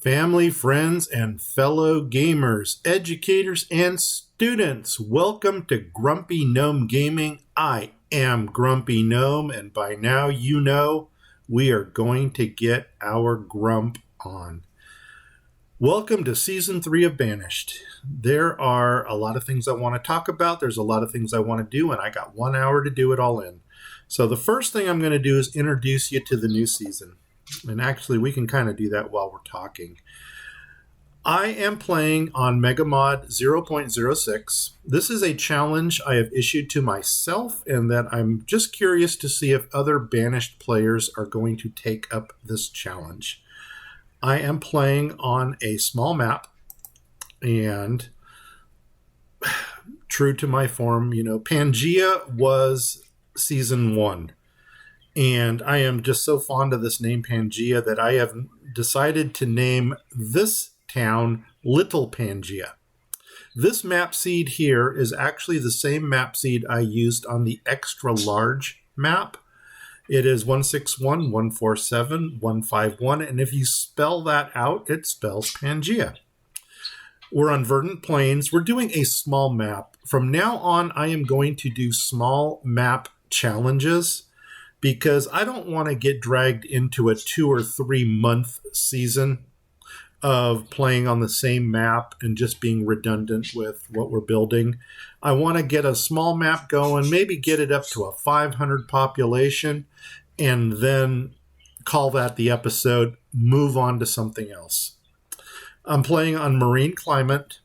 Family, friends, and fellow gamers, educators, and students, welcome to Grumpy Gnome Gaming. I am Grumpy Gnome, and by now you know we are going to get our grump on. Welcome to Season 3 of Banished. There are a lot of things I want to talk about. There's a lot of things I want to do, and I got 1 hour to do it all in. So the first thing I'm going to do is introduce you to the new season. And actually, we can kind of do that while we're talking. I am playing on Megamod 0.06. This is a challenge I have issued to myself, and that I'm just curious to see if other Banished players are going to take up this challenge. I am playing on a small map, and true to my form, Pangaea was Season 1. And I am just so fond of this name Pangaea that I have decided to name this town Little Pangaea. This map seed here is actually the same map seed I used on the extra large map. It is 161, 147, 151, and if you spell that out, it spells Pangaea. We're on verdant plains. We're doing a small map. From now on, I am going to do small map challenges, because I don't want to get dragged into a 2 or 3 month season of playing on the same map and just being redundant with what we're building. I want to get a small map going, maybe get it up to a 500 population, and then call that the episode, move on to something else. I'm playing on marine climate.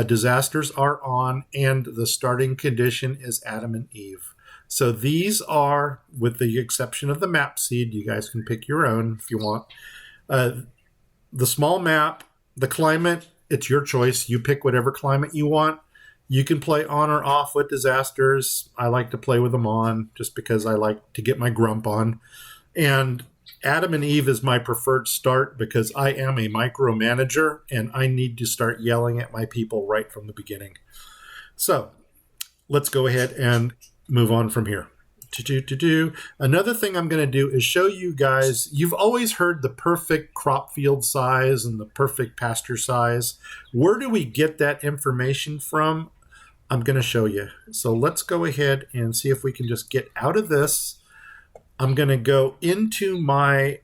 Disasters are on, and the starting condition is Adam and Eve. So these are, with the exception of the map seed, you guys can pick your own if you want. The small map, the climate, it's your choice. You pick whatever climate you want. You can play on or off with disasters. I like to play with them on just because I like to get my grump on. And Adam and Eve is my preferred start because I am a micromanager and I need to start yelling at my people right from the beginning. So let's go ahead and move on from here. Another thing I'm going to do is show you guys, you've always heard the perfect crop field size and the perfect pasture size. Where do we get that information from? I'm going to show you. So let's go ahead and see if we can just get out of this. I'm going to go into my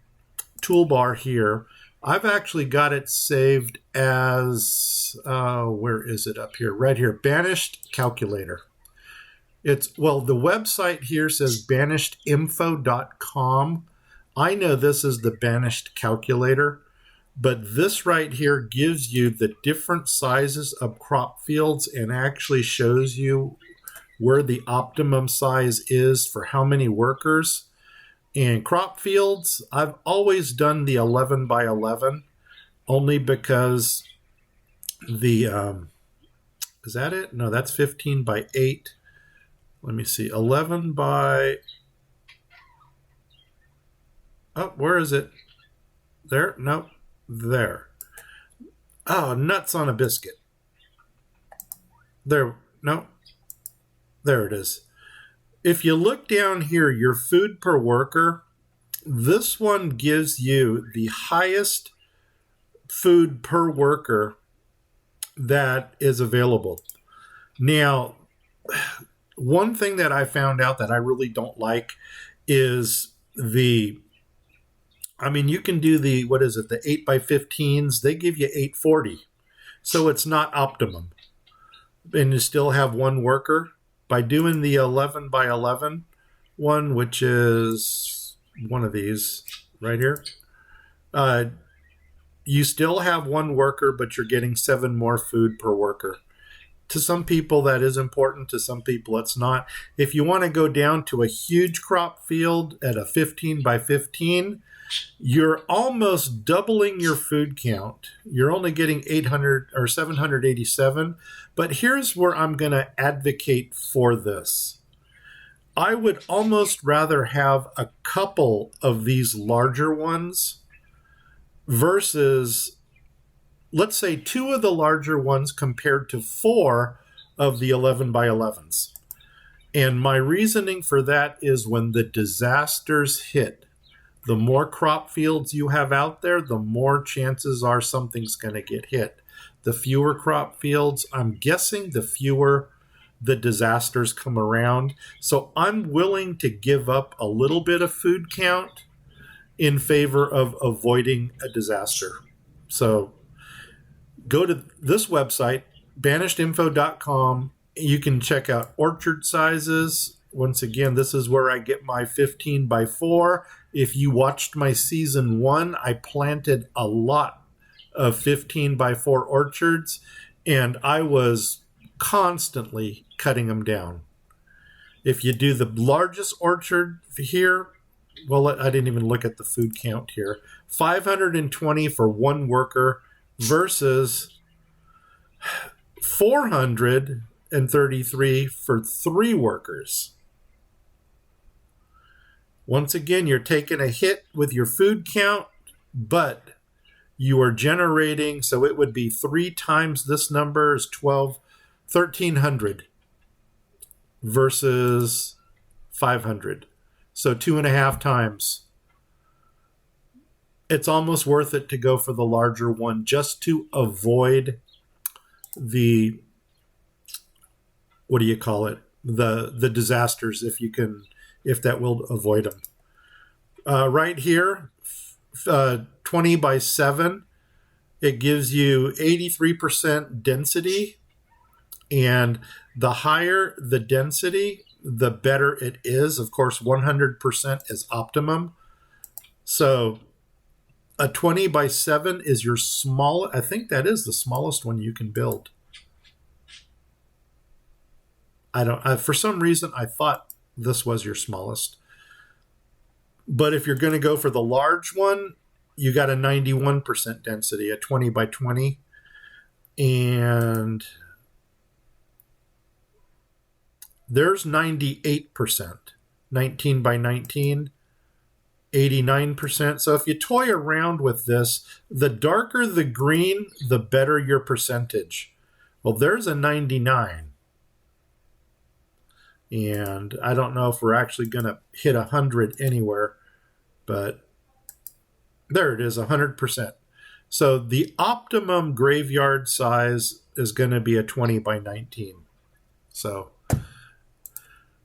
toolbar here. I've actually got it saved as, where is it up here? Right here, Banished Calculator. The website here says banishedinfo.com. I know this is the Banished Calculator, but this right here gives you the different sizes of crop fields and actually shows you where the optimum size is for how many workers. And crop fields, I've always done the 11 by 11, only because the, is that it? No, that's 15 by 8. Let me see, 11 by, oh, where is it? There? Nope, there. Oh, nuts on a biscuit. There, no, there it is. If you look down here, your food per worker, this one gives you the highest food per worker that is available. Now, one thing that I found out that I really don't like is you can do the 8 by 15s. They give you 840. So it's not optimum. And you still have one worker. By doing the 11 by 11 one, which is one of these right here, you still have one worker, but you're getting 7 more food per worker. To some people, that is important. To some people, it's not. If you want to go down to a huge crop field at a 15 by 15, you're almost doubling your food count. You're only getting 800 or 787. But here's where I'm going to advocate for this. I would almost rather have a couple of these larger ones versus, let's say, 2 of the larger ones compared to 4 of the 11 by 11s. And my reasoning for that is when the disasters hit, The more crop fields you have out there, the more chances are something's going to get hit. The fewer crop fields, I'm guessing the fewer the disasters come around. So I'm willing to give up a little bit of food count in favor of avoiding a disaster. So go to this website, banishedinfo.com. You can check out orchard sizes. Once again, this is where I get my 15 by 4. If you watched my season 1, I planted a lot of 15 by 4 orchards, and I was constantly cutting them down. If you do the largest orchard here, well, I didn't even look at the food count here. 520 for one worker versus 433 for 3 workers. Once again, you're taking a hit with your food count, but you are generating, so it would be 3 times this number is 1,300 versus 500. So 2.5 times. It's almost worth it to go for the larger one just to avoid the, what do you call it? The disasters, if that will avoid them. Right here, 20 by 7, it gives you 83% density, and the higher the density, the better it is. Of course, 100% is optimum. So a 20 by 7 is your small. I think that is the smallest one you can build. For some reason, I thought this was your smallest. But if you're going to go for the large one, you got a 91% density, a 20 by 20. And there's 98%, 19 by 19, 89%. So if you toy around with this, the darker the green, the better your percentage. Well, there's a 99. And I don't know if we're actually going to hit 100 anywhere, but there it is, 100%. So the optimum graveyard size is going to be a 20 by 19. So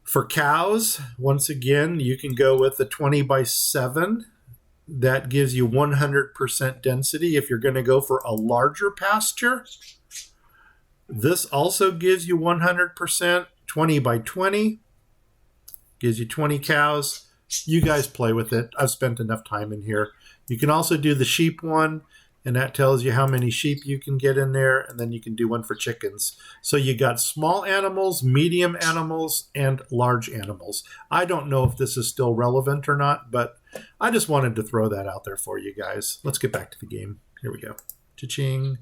for cows, once again, you can go with the 20 by 7. That gives you 100% density. If you're going to go for a larger pasture, this also gives you 100%. 20 by 20 gives you 20 cows. You guys play with it. I've spent enough time in here. You can also do the sheep one, and that tells you how many sheep you can get in there, and then you can do one for chickens. So you got small animals, medium animals, and large animals. I don't know if this is still relevant or not, but I just wanted to throw that out there for you guys. Let's get back to the game. Here we go. Cha-ching.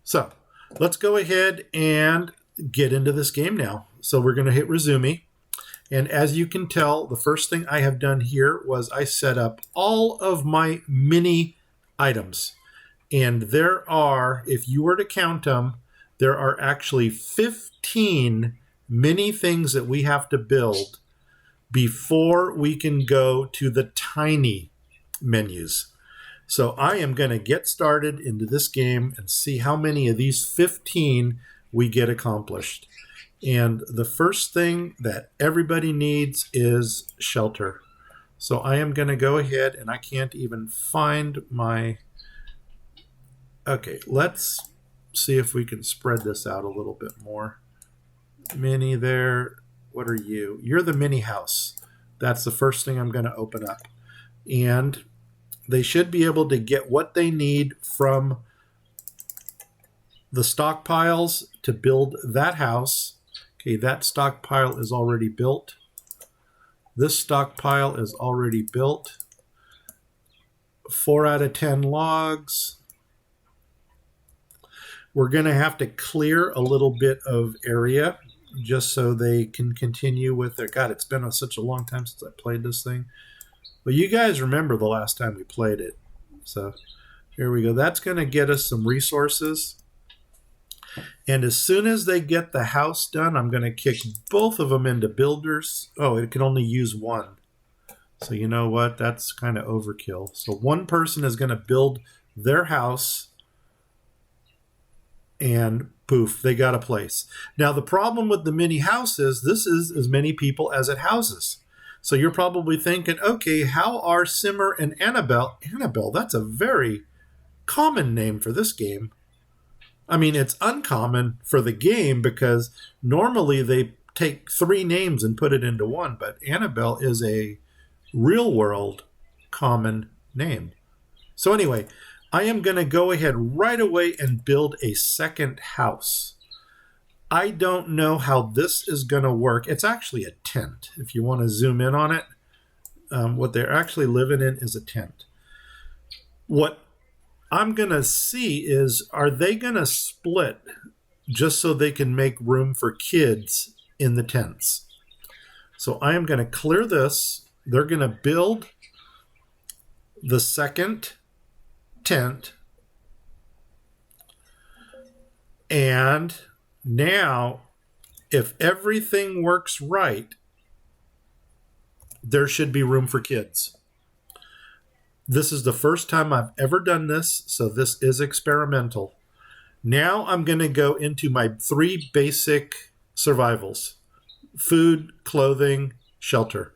So let's go ahead and get into this game now. So we're going to hit resume. And as you can tell, the first thing I have done here was I set up all of my mini items. And there are, if you were to count them, there are actually 15 mini things that we have to build before we can go to the tiny menus. So I am going to get started into this game and see how many of these 15 we get accomplished. And the first thing that everybody needs is shelter. So I am going to go ahead, and I can't even find my... Okay, let's see if we can spread this out a little bit more. Mini there. What are you? You're the mini house. That's the first thing I'm going to open up. And they should be able to get what they need from the stockpiles to build that house. Okay, that stockpile is already built. This stockpile is already built. 4 out of 10 logs. We're going to have to clear a little bit of area just so they can continue with their... God, it's been such a long time since I played this thing. But you guys remember the last time we played it. So here we go. That's going to get us some resources. And as soon as they get the house done, I'm going to kick both of them into builders. Oh, it can only use one. So you know what? That's kind of overkill. So one person is going to build their house and poof, they got a place. Now, the problem with the mini house is this is as many people as it houses. So you're probably thinking, okay, how are Simmer and Annabelle? Annabelle, that's a very common name for this game. I mean, it's uncommon for the game because normally they take 3 names and put it into one, but Annabelle is a real world common name. So anyway, I am going to go ahead right away and build a second house. I don't know how this is going to work. It's actually a tent. If you want to zoom in on it, what they're actually living in is a tent. What I'm going to see is, are they going to split just so they can make room for kids in the tents? So I am going to clear this. They're going to build the second tent. And now, if everything works right, there should be room for kids. This is the first time I've ever done this, so this is experimental. Now I'm going to go into my 3 basic survivals: food, clothing, shelter.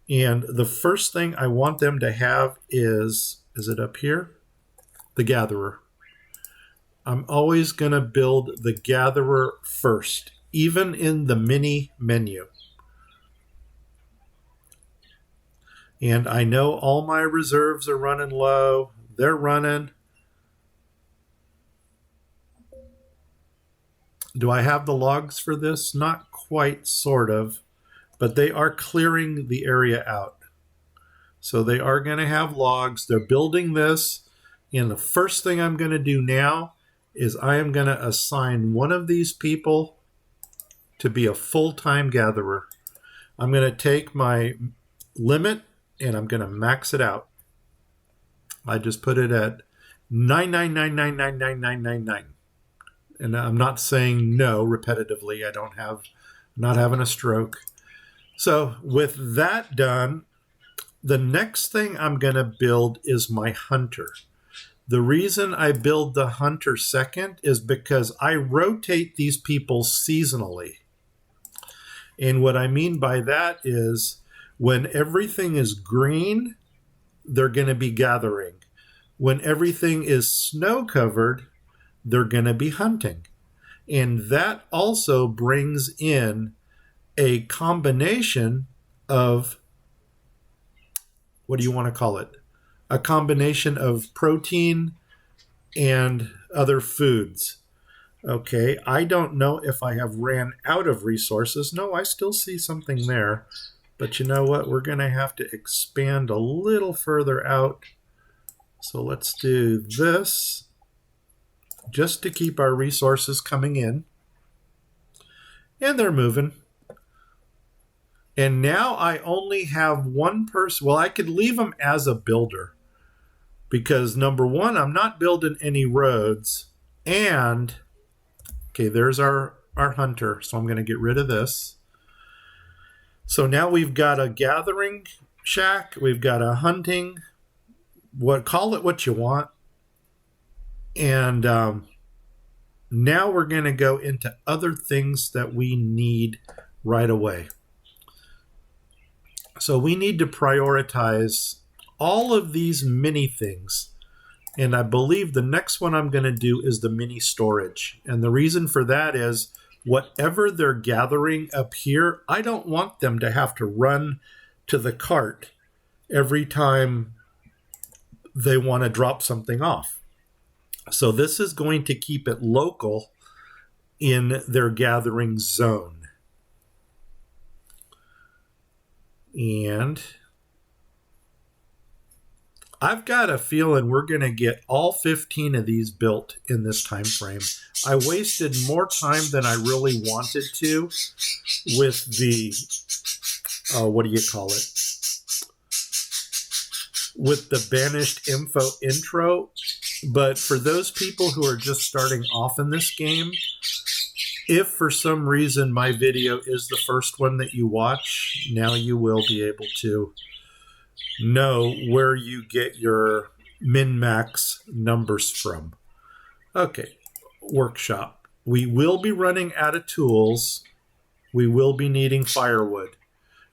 And the first thing I want them to have is it up here? The gatherer. I'm always going to build the gatherer first, even in the mini menu. And I know all my reserves are running low. They're running. Do I have the logs for this? Not quite, sort of. But they are clearing the area out. So they are going to have logs. They're building this. And the first thing I'm going to do now is I am going to assign one of these people to be a full-time gatherer. I'm going to take my limit and I'm going to max it out. I just put it at 999999999. And I'm not saying no repetitively. I'm not having a stroke. So with that done, the next thing I'm going to build is my hunter. The reason I build the hunter second is because I rotate these people seasonally. And what I mean by that is when everything is green, they're going to be gathering. When everything is snow covered, they're going to be hunting. And that also brings in a combination of, what do you want to call it? A combination of protein and other foods. Okay, I don't know if I have ran out of resources. No, I still see something there. But you know what? We're going to have to expand a little further out. So let's do this just to keep our resources coming in. And they're moving. And now I only have one person. Well, I could leave them as a builder. Because number one, I'm not building any roads. And, okay, there's our hunter. So I'm going to get rid of this. So now we've got a gathering shack. We've got a hunting. Call it what you want. And now we're going to go into other things that we need right away. So we need to prioritize all of these mini things. And I believe the next one I'm going to do is the mini storage. And the reason for that is whatever they're gathering up here, I don't want them to have to run to the cart every time they want to drop something off. So this is going to keep it local in their gathering zone. And I've got a feeling we're going to get all 15 of these built in this time frame. I wasted more time than I really wanted to with the, what do you call it? With the Banished info intro. But for those people who are just starting off in this game, if for some reason my video is the first one that you watch, now you will be able to know where you get your min-max numbers from. Okay, workshop. We will be running out of tools. We will be needing firewood.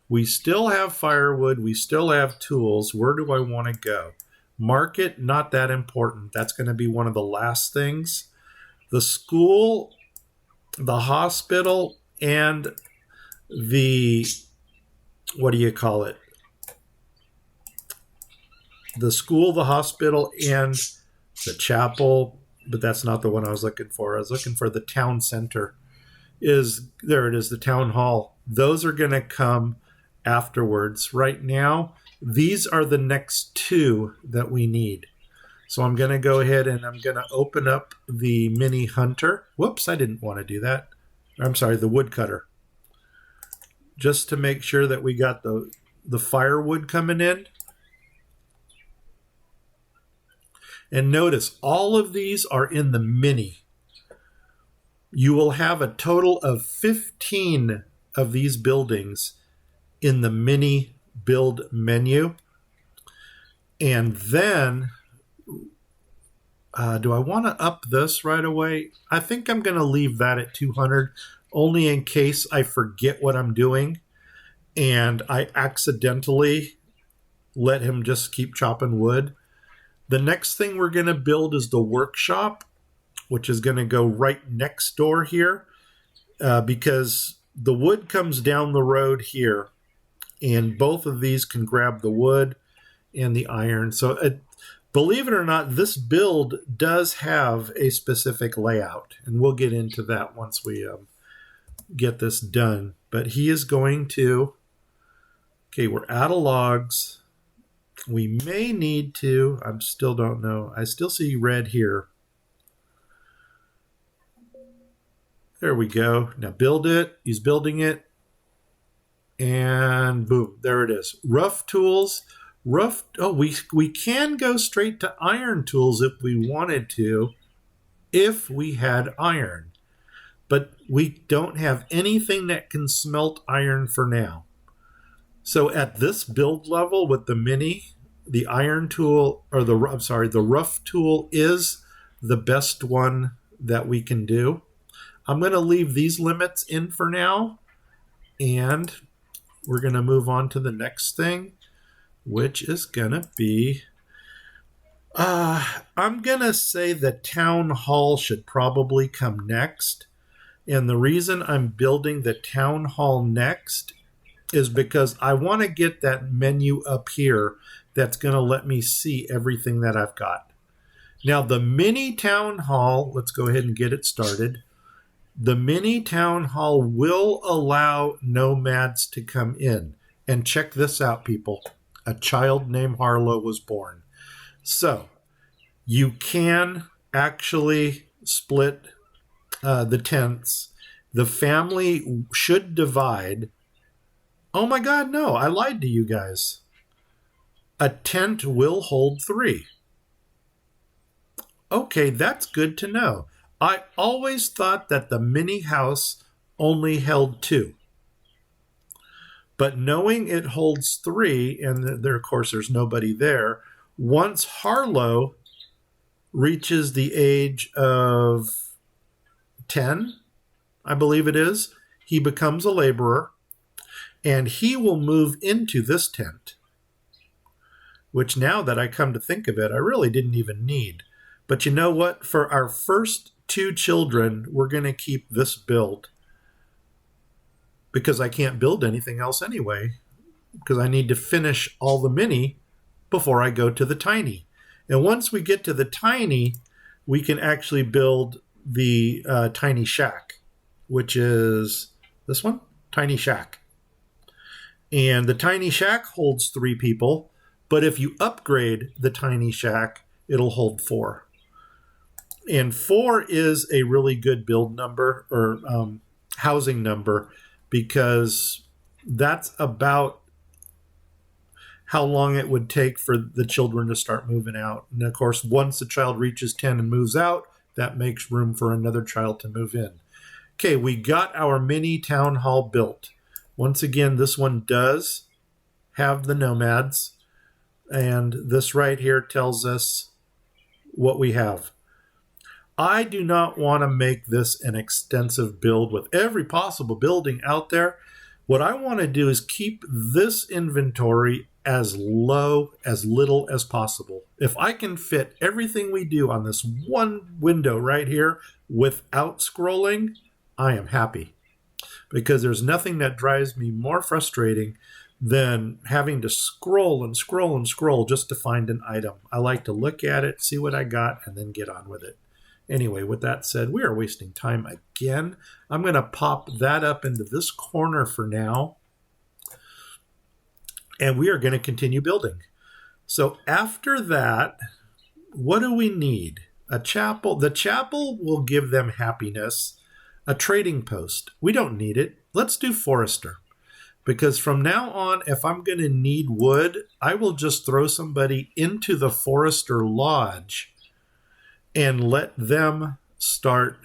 We still have firewood. We still have tools. Where do I want to go? Market, not that important. That's going to be one of the last things. The school, the hospital, and the, what do you call it? The school, the hospital, and the chapel, but that's not the one I was looking for. I was looking for the town center. There it is, the town hall. Those are going to come afterwards. Right now, these are the next two that we need. So I'm going to go ahead and I'm going to open up the mini hunter. Whoops, I didn't want to do that. I'm sorry, the woodcutter. Just to make sure that we got the firewood coming in. And notice all of these are in the mini. You will have a total of 15 of these buildings in the mini build menu. And then, do I want to up this right away? I think I'm going to leave that at 200, only in case I forget what I'm doing and I accidentally let him just keep chopping wood. The next thing we're going to build is the workshop, which is going to go right next door here because the wood comes down the road here, and both of these can grab the wood and the iron. So believe it or not, this build does have a specific layout, and we'll get into that once we get this done. But he is going to, okay, we're out of logs. We may need to, I still don't know. I still see red here. There we go. Now build it. He's building it. And boom, there it is. Rough tools. We can go straight to iron tools if we wanted to, if we had iron. But we don't have anything that can smelt iron for now. So at this build level with the mini, the iron tool, or the rough tool is the best one that we can do. I'm going to leave these limits in for now, and we're going to move on to the next thing, which is going to be, I'm going to say the town hall should probably come next. And the reason I'm building the town hall next is because I want to get that menu up here that's going to let me see everything that I've got. Now, the mini town hall, let's go ahead and get it started. The mini town hall will allow nomads to come in. And check this out, people. A child named Harlow was born. So, you can actually split the tents. The family should divide. Oh my God, no, I lied to you guys. A tent will hold 3. Okay, that's good to know. I always thought that the mini house only held 2. But knowing it holds 3, and there, of course, there's nobody there, once Harlow reaches the age of 10, I believe it is, he becomes a laborer. And he will move into this tent, which now that I come to think of it, I really didn't even need. But you know what? For our first 2 children, we're going to keep this build because I can't build anything else anyway because I need to finish all the mini before I go to the tiny. And once we get to the tiny, we can actually build the tiny shack, which is this one, tiny shack. And the tiny shack holds 3 people, but if you upgrade the tiny shack, it'll hold 4. And 4 is a really good build number or housing number because that's about how long it would take for the children to start moving out. And of course, once the child reaches 10 and moves out, that makes room for another child to move in. Okay, we got our mini town hall built. Once again, this one does have the nomads. And this right here tells us what we have. I do not want to make this an extensive build with every possible building out there. What I want to do is keep this inventory as low, as little as possible. If I can fit everything we do on this one window right here without scrolling, I am happy. Because there's nothing that drives me more frustrating than having to scroll and scroll and scroll just to find an item. I like to look at it, see what I got, and then get on with it. Anyway, with that said, we are wasting time again. I'm going to pop that up into this corner for now. And we are going to continue building. So after that, what do we need? A chapel. The chapel will give them happiness. A trading post. We don't need it. Let's do forester. Because from now on, if I'm going to need wood, I will just throw somebody into the forester lodge and let them start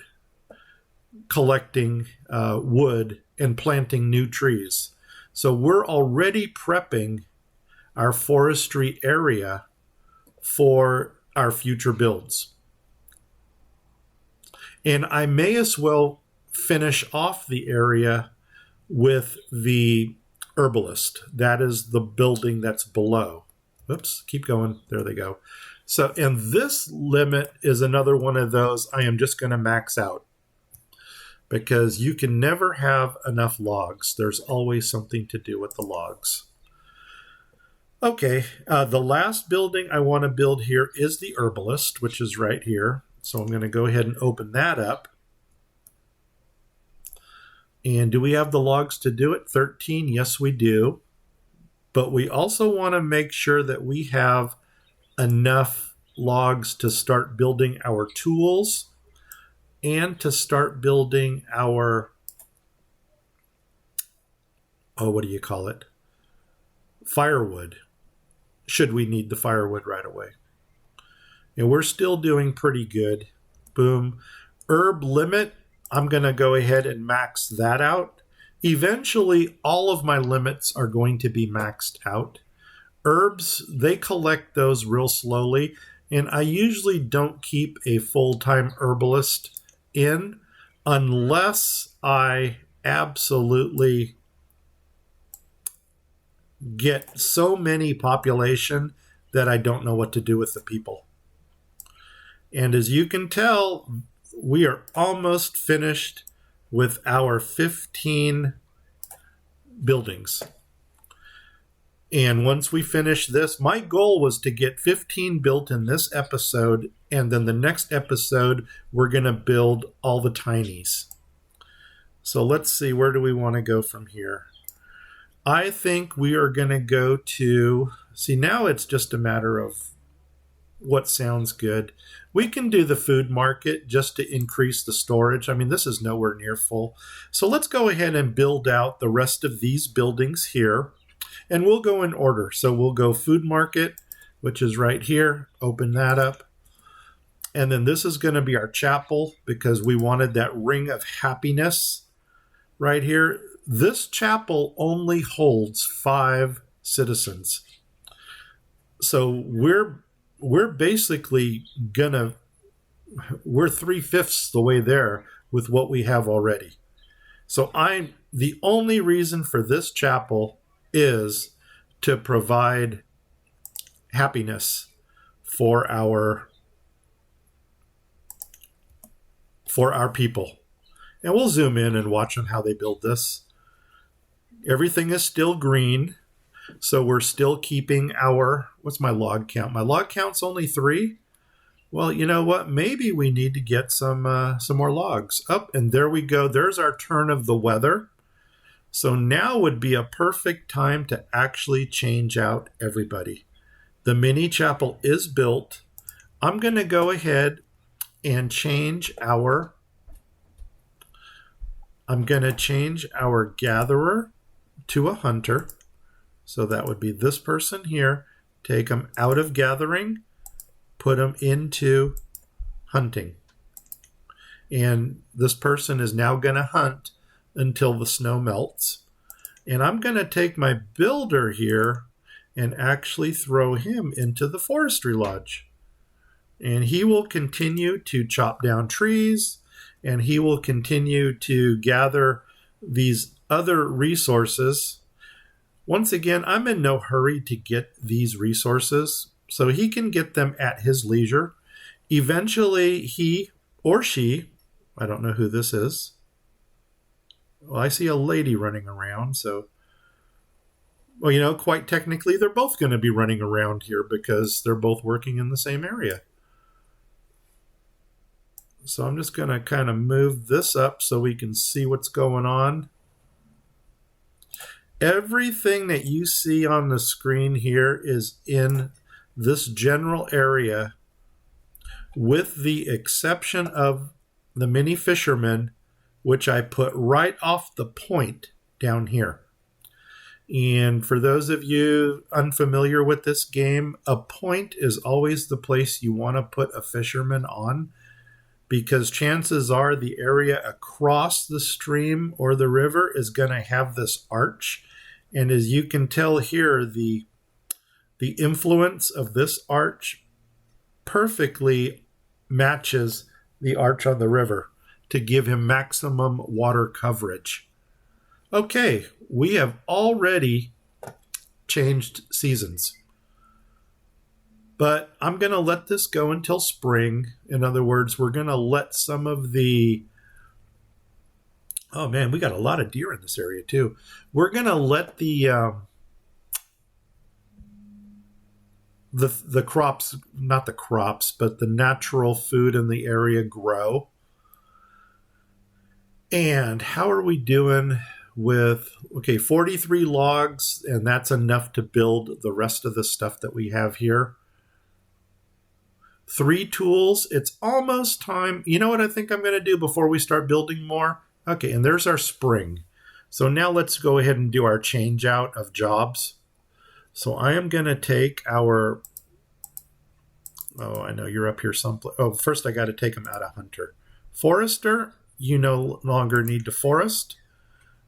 collecting wood and planting new trees. So we're already prepping our forestry area for our future builds. And I may as well finish off the area with the herbalist. That is the building that's below. Oops, keep going. There they go. So, and this limit is another one of those I am just going to max out. Because you can never have enough logs. There's always something to do with the logs. Okay, the last building I want to build here is the herbalist, which is right here. So I'm going to go ahead and open that up. And do we have the logs to do it? 13, yes we do. But we also want to make sure that we have enough logs to start building our tools and to start building our, what do you call it? Firewood, should we need the firewood right away. And we're still doing pretty good. Boom. Herb limit, I'm going to go ahead and max that out. Eventually, all of my limits are going to be maxed out. Herbs, they collect those real slowly, and I usually don't keep a full-time herbalist in unless I absolutely get so many population that I don't know what to do with the people. And as you can tell, we are almost finished with our 15 buildings. And once we finish this, my goal was to get 15 built in this episode, and then the next episode, we're going to build all the tinies. So let's see, where do we want to go from here? I think we are going to go to, see, now it's just a matter of what sounds good. We can do the food market just to increase the storage. I mean, this is nowhere near full. So let's go ahead and build out the rest of these buildings here. And we'll go in order. So we'll go food market, which is right here. Open that up. And then this is going to be our chapel because we wanted that ring of happiness right here. This chapel only holds 5 citizens. So we're basically we're 3/5 the way there with what we have already. So the only reason for this chapel is to provide happiness for our people. And we'll zoom in and watch them how they build this. Everything is still green. So we're still keeping our, what's my log count? My log count's only 3. Well, you know what? Maybe we need to get some more logs. Up, and there we go. There's our turn of the weather. So now would be a perfect time to actually change out everybody. The mini chapel is built. I'm going to go ahead and change our gatherer to a hunter. So that would be this person here. Take them out of gathering, put them into hunting. And this person is now going to hunt until the snow melts. And I'm going to take my builder here and actually throw him into the forestry lodge. And he will continue to chop down trees, and he will continue to gather these other resources. Once again, I'm in no hurry to get these resources, so he can get them at his leisure. Eventually, he or she, I don't know who this is. Well, I see a lady running around, so, well, quite technically, they're both going to be running around here because they're both working in the same area. So I'm just going to kind of move this up so we can see what's going on. Everything that you see on the screen here is in this general area, with the exception of the mini fishermen, which I put right off the point down here. And for those of you unfamiliar with this game, a point is always the place you want to put a fisherman on, because chances are the area across the stream or the river is going to have this arch. And as you can tell here, the influence of this arch perfectly matches the arch on the river to give him maximum water coverage. Okay, we have already changed seasons. But I'm going to let this go until spring. In other words, we're going to let some of the... Oh, man, we got a lot of deer in this area, too. We're going to let the crops, not the crops, but the natural food in the area grow. And how are we doing with... Okay, 43 logs, and that's enough to build the rest of the stuff that we have here. 3 tools. It's almost time. You know what I think I'm going to do before we start building more? Okay, and there's our spring. So now let's go ahead and do our change out of jobs. So I am going to take our... Oh, I know you're up here someplace. Oh, first I got to take them out of Hunter. Forester, you no longer need to forest.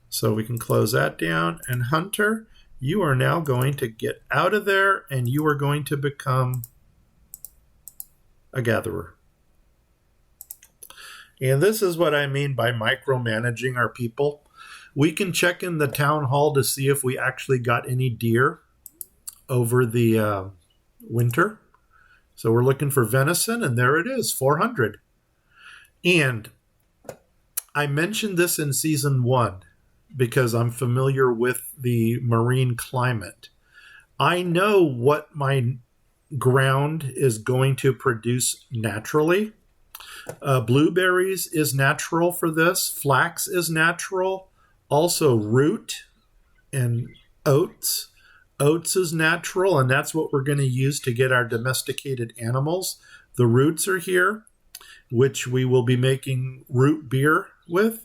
So we can close that down. And Hunter, you are now going to get out of there, and you are going to become a gatherer. And this is what I mean by micromanaging our people. We can check in the town hall to see if we actually got any deer over the winter. So we're looking for venison, and there it is, 400. And I mentioned this in season 1 because I'm familiar with the marine climate. I know what my ground is going to produce naturally. Blueberries is natural for this. Flax is natural. Also root and oats. Oats is natural, and that's what we're going to use to get our domesticated animals. The roots are here, which we will be making root beer with.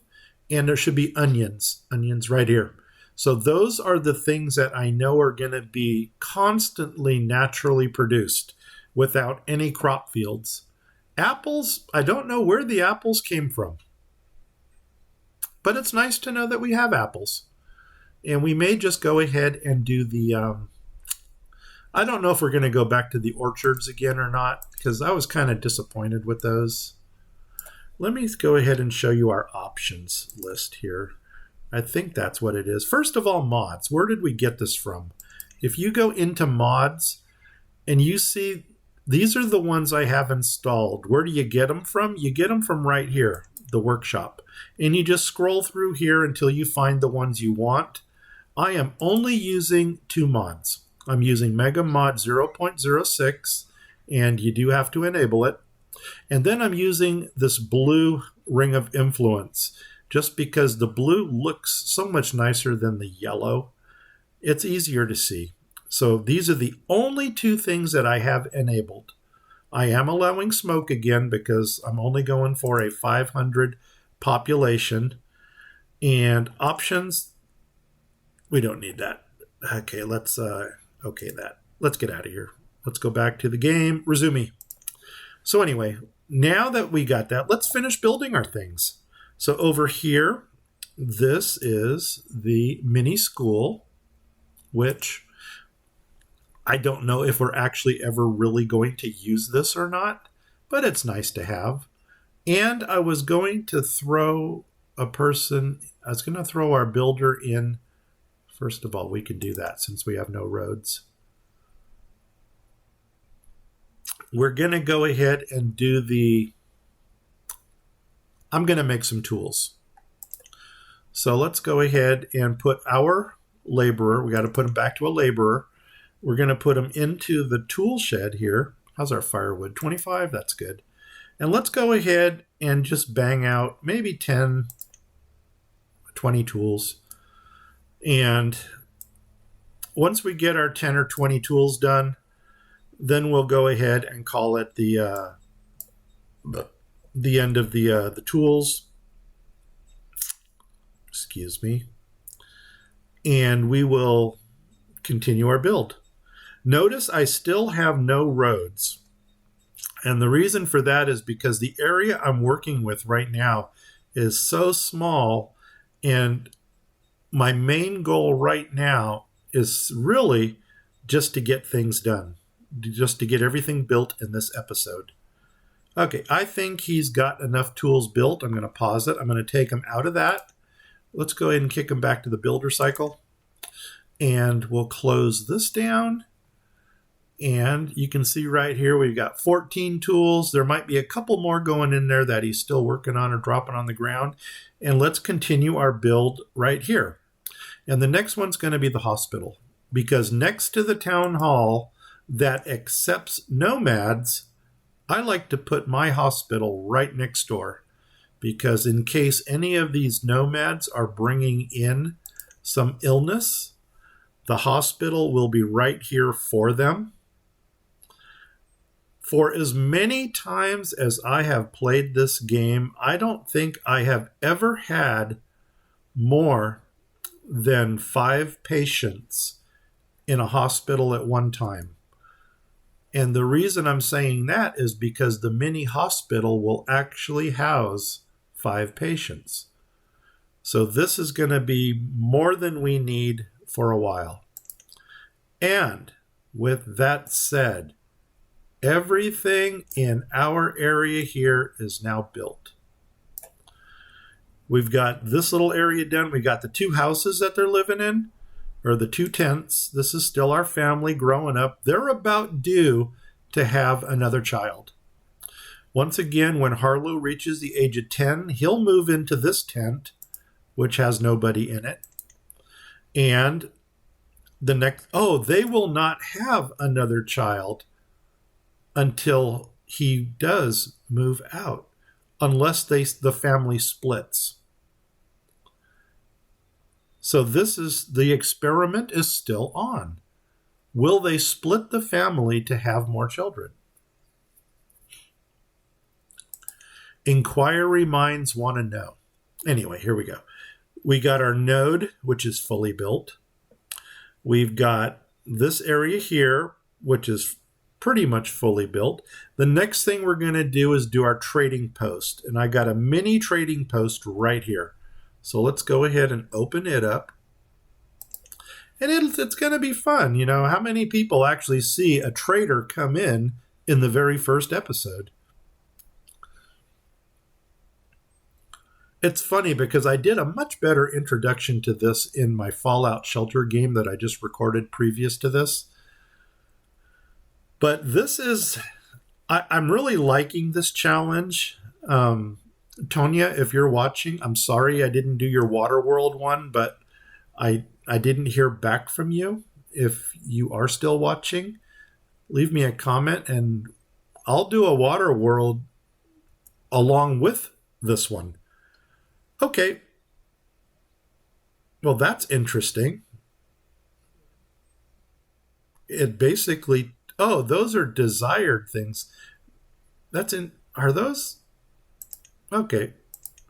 And there should be onions. Onions right here. So those are the things that I know are going to be constantly naturally produced without any crop fields. Apples, I don't know where the apples came from. But it's nice to know that we have apples. And we may just go ahead and do the... I don't know if we're going to go back to the orchards again or not, because I was kind of disappointed with those. Let me go ahead and show you our options list here. I think that's what it is. First of all, mods. Where did we get this from? If you go into mods and you see these are the ones I have installed. Where do you get them from? You get them from right here, the workshop. And you just scroll through here until you find the ones you want. I am only using 2 mods. I'm using Megamod 0.06, and you do have to enable it. And then I'm using this blue ring of influence, just because the blue looks so much nicer than the yellow. It's easier to see. So these are the only 2 things that I have enabled. I am allowing smoke again because I'm only going for a 500 population. And options, we don't need that. Okay, let's okay that. Let's get out of here. Let's go back to the game. Resume. So anyway, now that we got that, let's finish building our things. So over here, this is the mini school, which I don't know if we're actually ever really going to use this or not, but it's nice to have. And I was going to throw I was going to throw our builder in. First of all, we can do that since we have no roads. We're going to go ahead and I'm going to make some tools. So let's go ahead and put our laborer. We got to put him back to a laborer. We're going to put him into the tool shed here. How's our firewood? 25? That's good. And let's go ahead and just bang out maybe 10, 20 tools. And once we get our 10 or 20 tools done, then we'll go ahead and call it the end of the tools. Excuse me. And we will continue our build. Notice I still have no roads. And the reason for that is because the area I'm working with right now is so small, and my main goal right now is really just to get things done, just to get everything built in this episode. Okay, I think he's got enough tools built. I'm going to pause it. I'm going to take him out of that. Let's go ahead and kick him back to the builder cycle. And we'll close this down. And you can see right here, we've got 14 tools. There might be a couple more going in there that he's still working on or dropping on the ground. And let's continue our build right here. And the next one's going to be the hospital, because next to the town hall that accepts nomads, I like to put my hospital right next door, because in case any of these nomads are bringing in some illness, the hospital will be right here for them. For as many times as I have played this game, I don't think I have ever had more than 5 patients in a hospital at one time. And the reason I'm saying that is because the mini hospital will actually house 5 patients. So this is going to be more than we need for a while. And with that said, everything in our area here is now built. We've got this little area done. We got the 2 houses that they're living in, or the 2 tents. This is still our family growing up. They're about due to have another child. Once again, when Harlow reaches the age of 10, he'll move into this tent, which has nobody in it. And they will not have another child until he does move out, unless the family splits. So the experiment is still on. Will they split the family to have more children? Inquiry minds want to know. Anyway, here we go. We got our node, which is fully built. We've got this area here, which is pretty much fully built. The next thing we're going to do is do our trading post. And I got a mini trading post right here. So let's go ahead and open it up. And it's going to be fun. You know, how many people actually see a trader come in the very first episode? It's funny because I did a much better introduction to this in my Fallout Shelter game that I just recorded previous to this. But this is, I'm really liking this challenge. Tonya, if you're watching, I'm sorry I didn't do your Waterworld one, but I didn't hear back from you. If you are still watching, leave me a comment and I'll do a Waterworld along with this one. Okay. Well, that's interesting. It basically... Oh, those are desired things. Are those? Okay.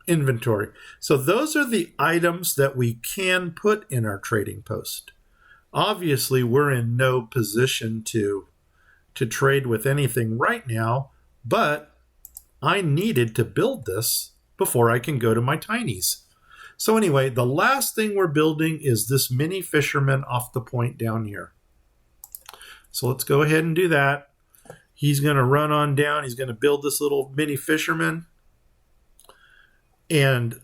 Inventory. So those are the items that we can put in our trading post. Obviously, we're in no position to trade with anything right now, but I needed to build this before I can go to my tinies. So anyway, the last thing we're building is this mini fisherman off the point down here. So let's go ahead and do that. He's going to run on down. He's going to build this little mini fisherman. And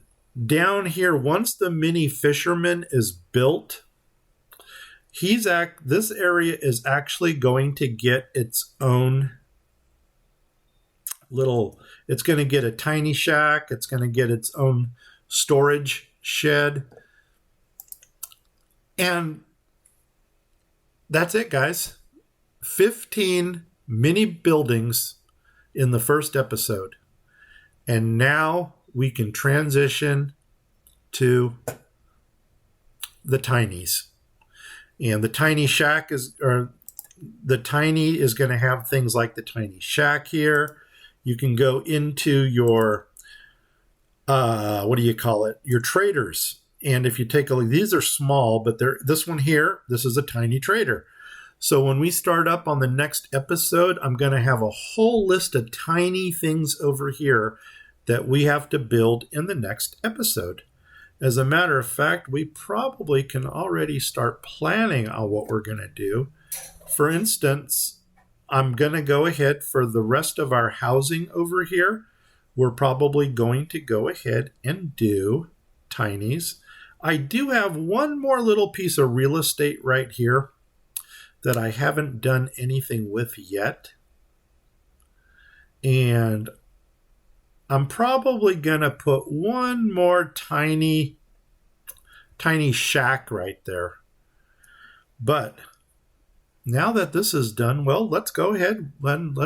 down here, once the mini fisherman is built, this area is actually going to get its own it's going to get a tiny shack. It's going to get its own storage shed. And that's it, guys. 15 mini buildings in the first episode. And now we can transition to the tinies. And the tiny shack is going to have things like the tiny shack here. You can go into your, your traders. And if you take a look, these are small, but this one here, this is a tiny trader. So when we start up on the next episode, I'm going to have a whole list of tiny things over here that we have to build in the next episode. As a matter of fact, we probably can already start planning on what we're going to do. For instance, I'm going to go ahead for the rest of our housing over here. We're probably going to go ahead and do tinies. I do have one more little piece of real estate right here that I haven't done anything with yet. And I'm probably going to put one more tiny shack right there. But now that this is done, well, let's go ahead and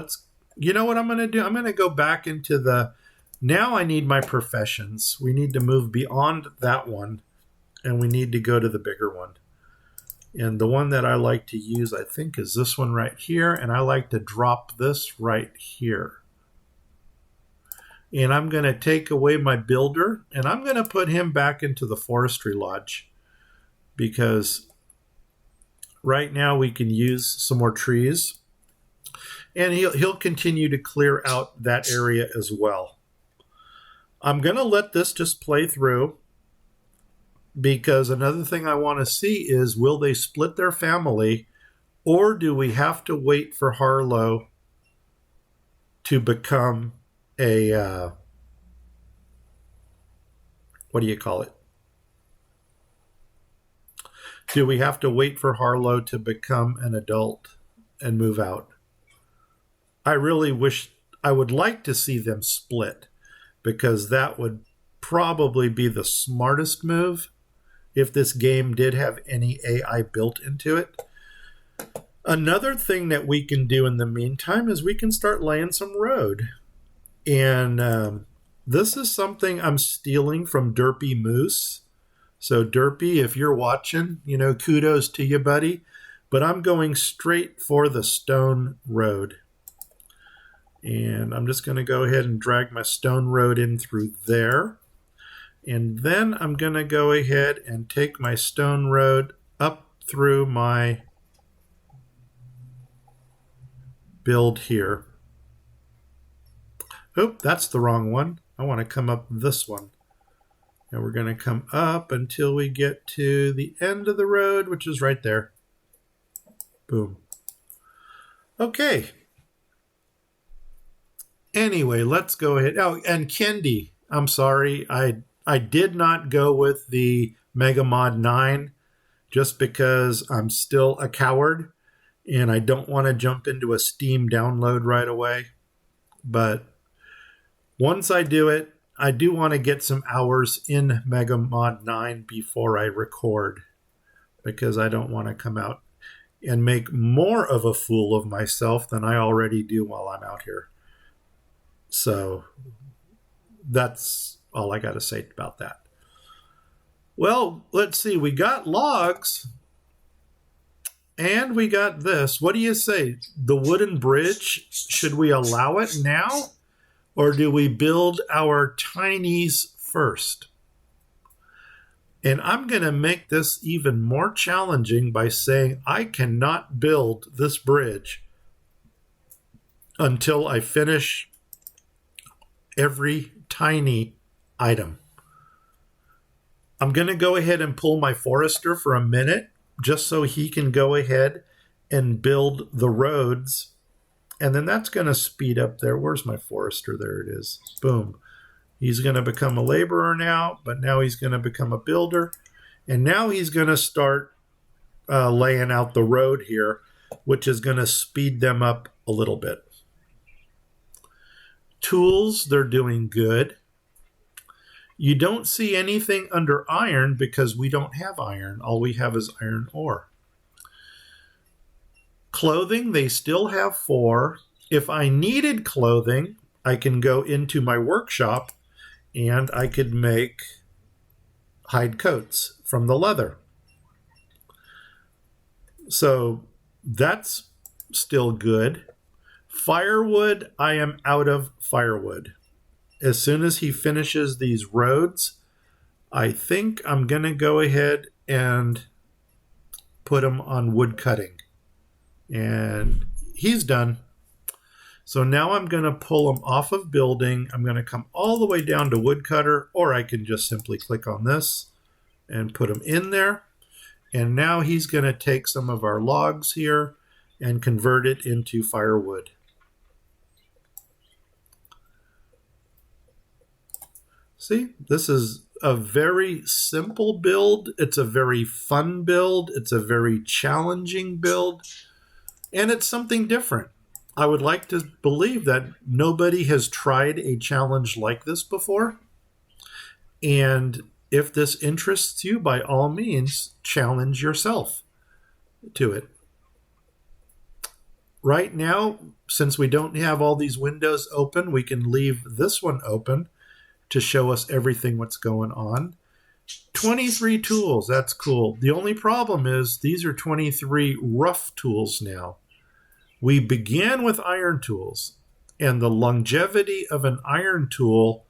you know what I'm going to do? I'm going to go back into now I need my professions. We need to move beyond that one, and we need to go to the bigger one. And the one that I like to use, I think, is this one right here, and I like to drop this right here. And I'm going to take away my builder, and I'm going to put him back into the forestry lodge, because right now we can use some more trees, and he'll continue to clear out that area as well. I'm going to let this just play through, because another thing I want to see is, will they split their family, or do we have to wait for Harlow to become a do we have to wait for Harlow to become an adult and move out? I would like to see them split, because that would probably be the smartest move if this game did have any AI built into it. Another thing that we can do in the meantime is we can start laying some road. And this is something I'm stealing from Derpy Moose. So Derpy, if you're watching, kudos to you, buddy. But I'm going straight for the stone road. And I'm just going to go ahead and drag my stone road in through there. And then I'm going to go ahead and take my stone road up through my build here. Oop, that's the wrong one. I want to come up this one. And we're going to come up until we get to the end of the road, which is right there. Boom. Okay. Anyway, let's go ahead. Oh, and Kendi, I'm sorry. I did not go with the Megamod 9 just because I'm still a coward and I don't want to jump into a Steam download right away. But once I do it, I do want to get some hours in Megamod 9 before I record, because I don't want to come out and make more of a fool of myself than I already do while I'm out here. So that's all I got to say about that. Well, let's see. We got logs and we got this. What do you say? The wooden bridge, should we allow it now? Or do we build our tinies first? And I'm going to make this even more challenging by saying I cannot build this bridge until I finish every tiny item. I'm going to go ahead and pull my forester for a minute just so he can go ahead and build the roads. And then that's going to speed up there. Where's my forester? There it is. Boom. He's going to become a laborer now, but now he's going to become a builder. And now he's going to start laying out the road here, which is going to speed them up a little bit. Tools, they're doing good. You don't see anything under iron because we don't have iron. All we have is iron ore. Clothing, they still have 4. If I needed clothing, I can go into my workshop and I could make hide coats from the leather. So that's still good. Firewood, I am out of firewood. As soon as he finishes these roads, I think I'm going to go ahead and put him on wood cutting. And he's done. So now I'm going to pull him off of building. I'm going to come all the way down to woodcutter, or I can just simply click on this and put him in there. And now he's going to take some of our logs here and convert it into firewood. See, this is a very simple build. It's a very fun build. It's a very challenging build. And it's something different. I would like to believe that nobody has tried a challenge like this before. And if this interests you, by all means, challenge yourself to it. Right now, since we don't have all these windows open, we can leave this one open to show us everything what's going on. 23 tools, that's cool. The only problem is these are 23 rough tools now. We began with iron tools, and the longevity of an iron tool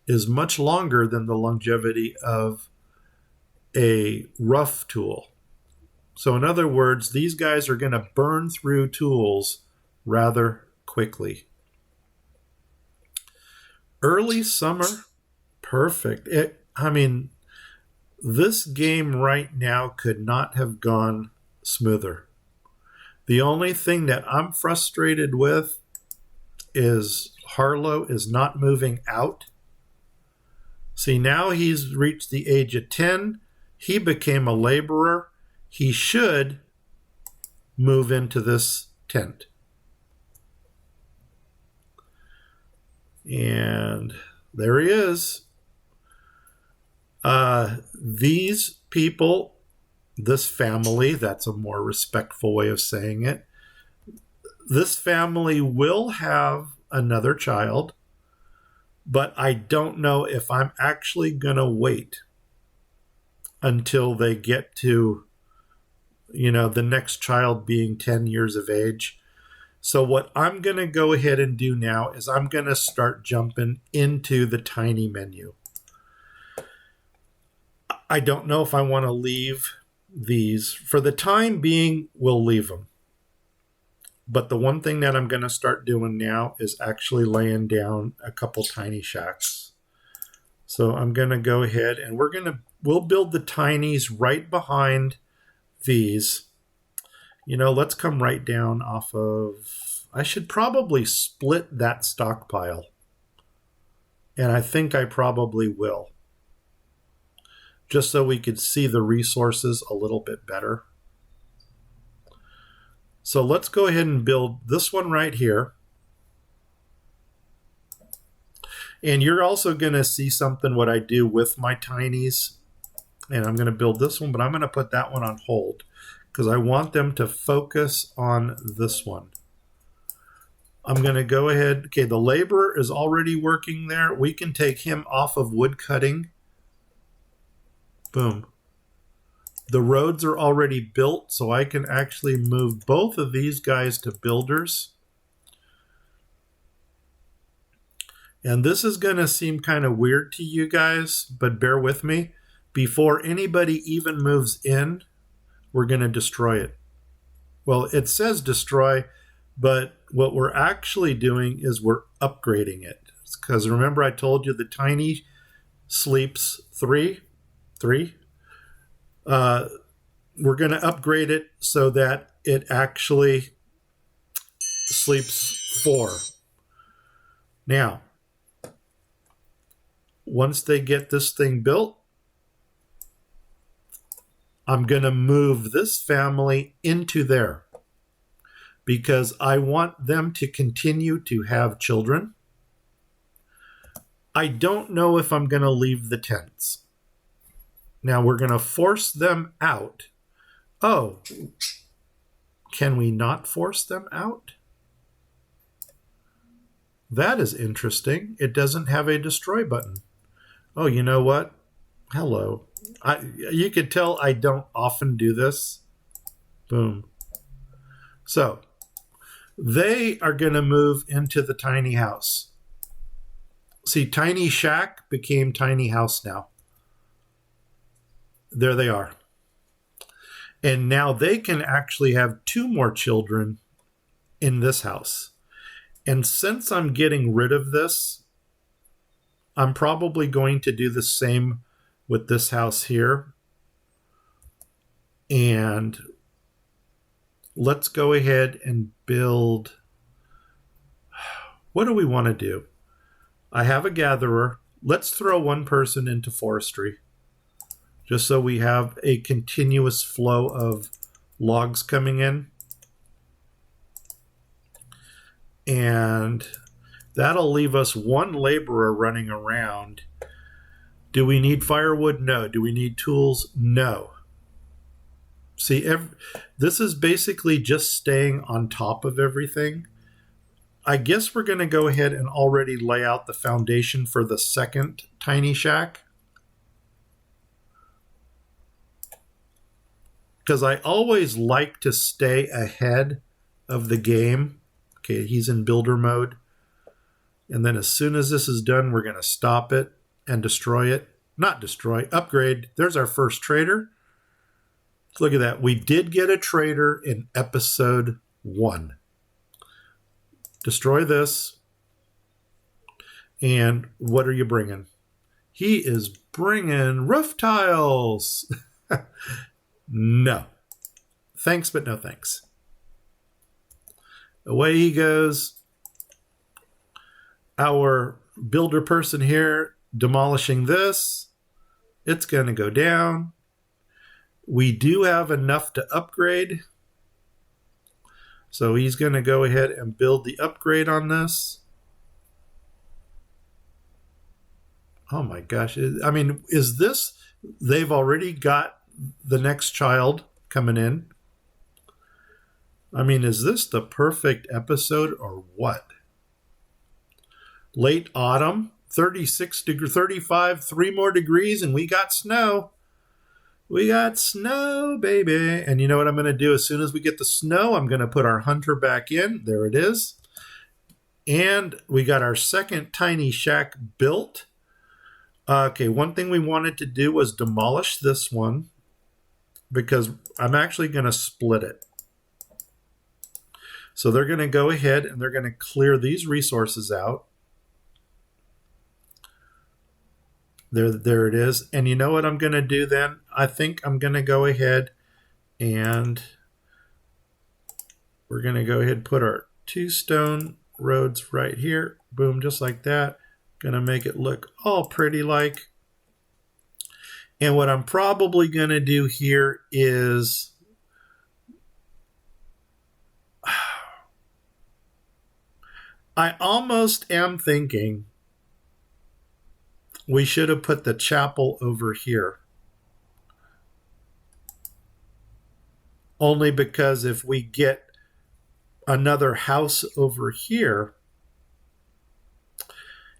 is much longer than the longevity of a rough tool. So in other words, these guys are going to burn through tools rather quickly. Early summer, perfect. This game right now could not have gone smoother. The only thing that I'm frustrated with is Harlow is not moving out. See, now he's reached the age of 10. He became a laborer. He should move into this tent. And there he is. These people, this family, that's a more respectful way of saying it, this family will have another child, but I don't know if I'm actually going to wait until they get to, the next child being 10 years of age. So what I'm going to go ahead and do now is I'm going to start jumping into the tiny menu. I don't know if I want to leave these. For the time being, we'll leave them. But the one thing that I'm going to start doing now is actually laying down a couple tiny shacks. So I'm going to go ahead and we'll build the tinies right behind these. Let's come right down off of, I should probably split that stockpile. And I think I probably will. Just so we could see the resources a little bit better. So let's go ahead and build this one right here. And you're also going to see something what I do with my tinies. And I'm going to build this one, but I'm going to put that one on hold because I want them to focus on this one. I'm going to go ahead. Okay, the laborer is already working there. We can take him off of wood cutting. Boom. The roads are already built, so I can actually move both of these guys to builders. And this is going to seem kind of weird to you guys, but bear with me. Before anybody even moves in, we're going to destroy it. Well, it says destroy, but what we're actually doing is we're upgrading it. Because remember I told you the tiny sleeps three. we're going to upgrade it so that it actually sleeps 4. Now, once they get this thing built, I'm going to move this family into there because I want them to continue to have children. I don't know if I'm going to leave the tents. Now we're going to force them out. Oh, can we not force them out? That is interesting. It doesn't have a destroy button. Oh, you know what? Hello. You could tell I don't often do this. Boom. So they are going to move into the tiny house. See, tiny shack became tiny house now. There they are. And now they can actually have 2 more children in this house. And since I'm getting rid of this, I'm probably going to do the same with this house here. And let's go ahead and build. What do we want to do? I have a gatherer. Let's throw 1 person into forestry, just so we have a continuous flow of logs coming in. And that'll leave us 1 laborer running around. Do we need firewood? No. Do we need tools? No. See, this is basically just staying on top of everything. I guess we're going to go ahead and already lay out the foundation for the second tiny shack, because I always like to stay ahead of the game. Okay, he's in builder mode. And then as soon as this is done, we're going to stop it and destroy it. Not destroy, upgrade. There's our first trader. Look at that. We did get a trader in episode 1. Destroy this. And what are you bringing? He is bringing roof tiles. No. Thanks, but no thanks. Away he goes. Our builder person here demolishing this. It's going to go down. We do have enough to upgrade. So he's going to go ahead and build the upgrade on this. Oh my gosh. I mean, is this, they've already got the next child coming in. I mean, is this the perfect episode or what? Late autumn, 35, 3 more degrees, and we got snow. We got snow, baby. And you know what I'm going to do? As soon as we get the snow, I'm going to put our hunter back in. There it is. And we got our second tiny shack built. Okay, one thing we wanted to do was demolish this one, because I'm actually going to split it. So they're going to go ahead and they're going to clear these resources out. There it is. And you know what I'm going to do then? I think I'm going to go ahead and we're going to go ahead and put our 2 stone roads right here. Boom, just like that. Going to make it look all pretty like. And what I'm probably going to do here is I almost am thinking we should have put the chapel over here. Only because if we get another house over here,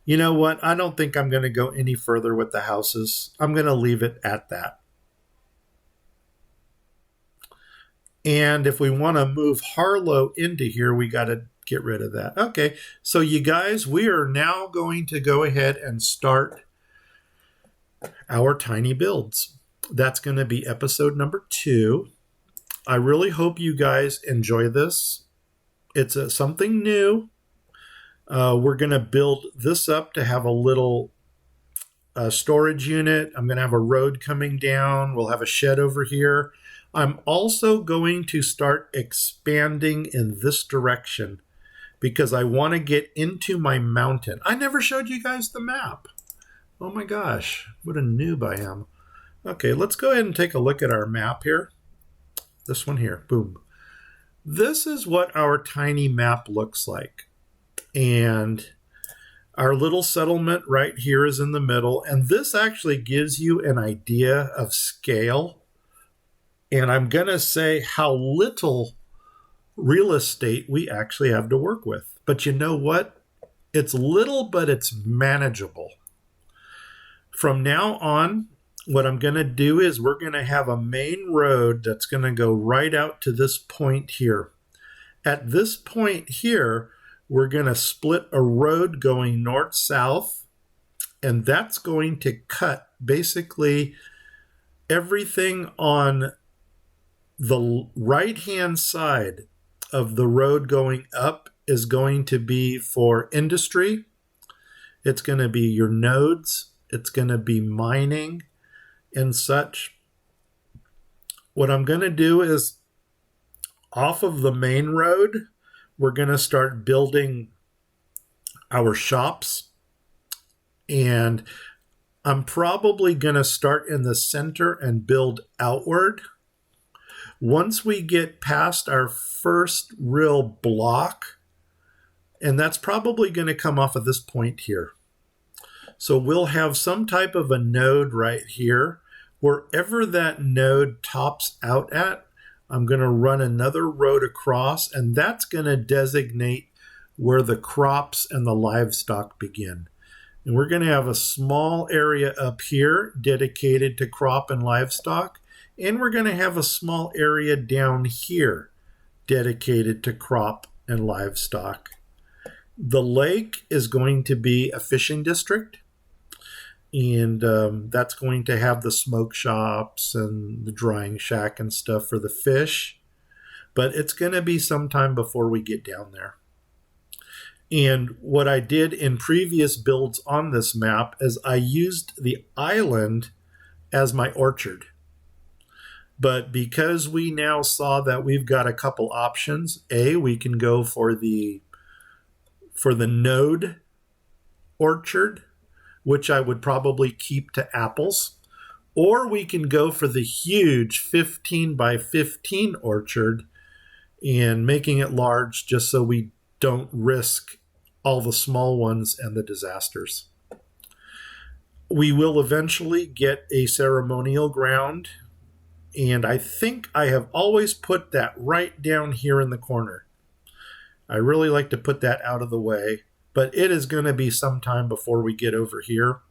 you know what? I don't think I'm going to go any further with the houses. I'm going to leave it at that. And if we want to move Harlow into here, we got to get rid of that. Okay, so you guys, we are now going to go ahead and start our tiny builds. That's going to be episode number 2. I really hope you guys enjoy this. It's something new. We're going to build this up to have a little a storage unit. I'm going to have a road coming down. We'll have a shed over here. I'm also going to start expanding in this direction because I want to get into my mountain. I never showed you guys the map. Oh my gosh, what a noob I am. Okay, let's go ahead and take a look at our map here. This one here, boom. This is what our tiny map looks like. And our little settlement right here is in the middle. And this actually gives you an idea of scale. And I'm going to say how little real estate we actually have to work with. But you know what? It's little, but it's manageable. From now on, what I'm going to do is we're going to have a main road that's going to go right out to this point here. At this point here, we're going to split a road going north-south, and that's going to cut basically everything on the right-hand side of the road going up is going to be for industry. It's going to be your nodes. It's going to be mining and such. What I'm going to do is off of the main road, we're going to start building our shops. And I'm probably going to start in the center and build outward. Once we get past our first real block, and that's probably going to come off of this point here. So we'll have some type of a node right here. Wherever that node tops out at, I'm going to run another road across, and that's going to designate where the crops and the livestock begin. And we're going to have a small area up here dedicated to crop and livestock, and we're going to have a small area down here dedicated to crop and livestock. The lake is going to be a fishing district. And that's going to have the smoke shops and the drying shack and stuff for the fish. But it's going to be sometime before we get down there. And what I did in previous builds on this map is I used the island as my orchard. But because we now saw that we've got a couple options, we can go for the node orchard, which I would probably keep to apples, or we can go for the huge 15 by 15 orchard and making it large just so we don't risk all the small ones and the disasters. We will eventually get a ceremonial ground, and I think I have always put that right down here in the corner. I really like to put that out of the way. But it is going to be some time before we get over here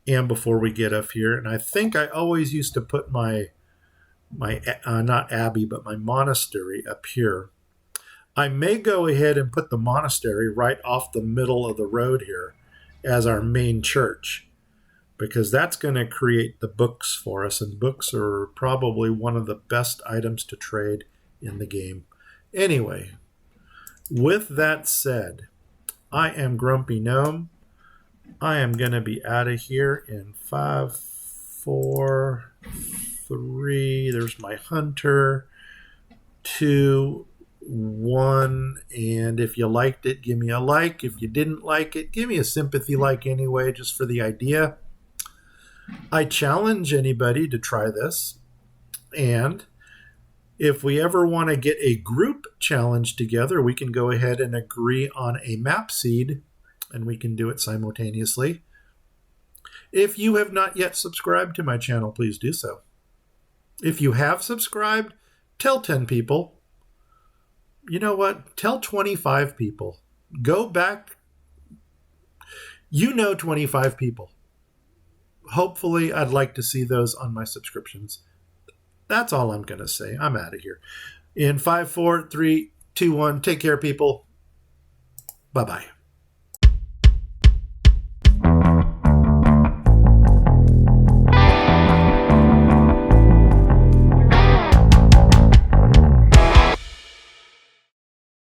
and before we get up here. And I think I always used to put my not abbey, but my monastery up here. I may go ahead and put the monastery right off the middle of the road here as our main church, because that's going to create the books for us. And books are probably one of the best items to trade in the game. Anyway, with that said, I am Grumpy Gnome. I am going to be out of here in 5, 4, 3. There's my hunter. 2, 1. And if you liked it, give me a like. If you didn't like it, give me a sympathy like anyway, just for the idea. I challenge anybody to try this. And if we ever want to get a group challenge together, we can go ahead and agree on a map seed, and we can do it simultaneously. If you have not yet subscribed to my channel, please do so. If you have subscribed, tell 10 people. You know what? Tell 25 people. Go back. 25 people. Hopefully, I'd like to see those on my subscriptions. That's all I'm going to say. I'm out of here. In 5, 4, 3, 2, 1. Take care, people. Bye-bye.